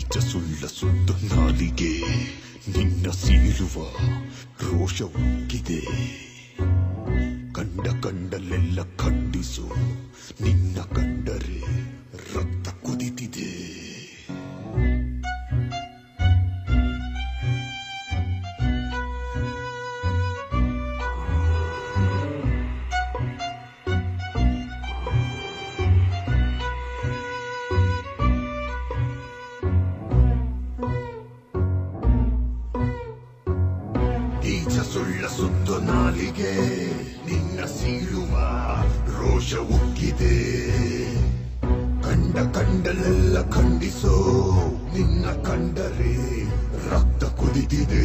ನೀಚ ಸುಳ್ಳ ಸುತ್ತ ನಾಲಿಗೆ ನಿನ್ನ ಸೀಳುವ ರೋಷ ಉಕ್ಕಿದೆ. ಕಂಡಲ್ಲೆಲ್ಲ ಖಂಡಿಸು, ನಿನ್ನ ಕಂಡರೆ ರಕ್ತ ಕುದಿತಿದೆ. ನೀಚ ಸುಳ್ಳ ಸುತ್ತ ನಾಲಿಗೆ ನಿನ್ನ ಸೀಳುವ ರೋಷ ಉಕ್ಕಿದೆ. ಕಂಡಲ್ಲೆಲ್ಲ ಖಂಡಿಸೋ, ನಿನ್ನ ಕಂಡರೆ ರಕ್ತ ಕುದಿತಿದೆ.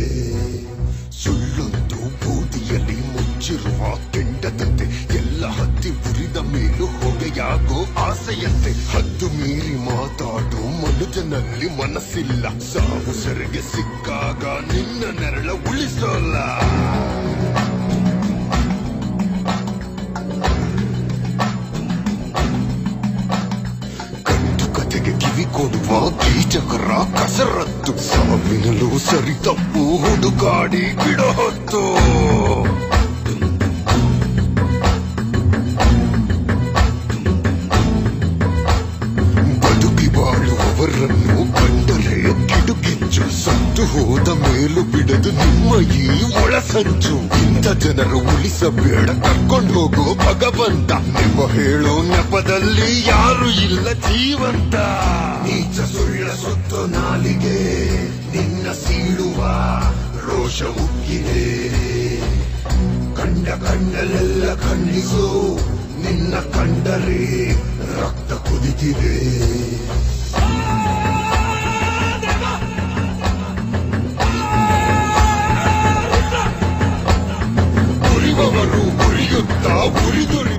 ಸುಳ್ಳೊಂದು ಬೂದಿಯಲ್ಲಿ ಮುಚ್ಚಿರುವ ಕೆಂಡದಂತೆ, ಎಲ್ಲ ಹತ್ತಿ ಉರಿದ ಮೇಲೂ ಹೊಗೆಯಾಗೋ ಆಸೆಯಂತೆ. ಹದ್ದು ಮೀರಿ ಮಾತಾಡೋ ಮನುಜನಲ್ಲಿ ಮನಸ್ಸಿಲ್ಲ, ಸಾವು ಸೆರೆಗೆ ಸಿಕ್ಕಾಗ ನಿನ್ನ ನೆರಳ ಉಳಿಸೋಲ್ಲ. ಕಿವಿ ಕೊಡುವ ಕೀಚಕರ ಕಸರತ್ತು, ಸಾವಿನಲ್ಲೂ ಸರಿ ತಪ್ಪು ಹುಡುಕಾಡಿ ಬಿಡೋ ಹೊತ್ತು. ಬದುಕಿ ಬಾಳುವವರನ್ನು ಕಂಡರೆ ಕಿಡುಕಿಂಚು, ಸತ್ತು ಹೋದ ಮೇಲೂ ಬಿಡದು ನಿಮ್ಮ ಈ ಒಳಸಂಚು. ಇಂಥ ಜನರು ಉಳಿಸಬೇಡ, ಕರ್ಕೊಂಡು ಹೋಗೋ ಭಗವಂತ. ನಿಮ್ಮ ಹೇಳೋ ನೆಪದಲ್ಲಿ ಯಾರು ಇಲ್ಲ ಜೀವಂತ. ನೀಚ ಸುಳ್ಳ ಸುತ್ತ ನಾಲಿಗೆ ನಿನ್ನ ಸೀಳುವ ರೋಷ ಉಕ್ಕಿದೆ. ಕಂಡಲ್ಲೆಲ್ಲ ಖಂಡಿಸು, ನಿನ್ನ ಕಂಡರೆ ರಕ್ತ ಕುದಿತಿದೆ. ಉರಿಯುತ್ತಾ ಉರಿದುರಿ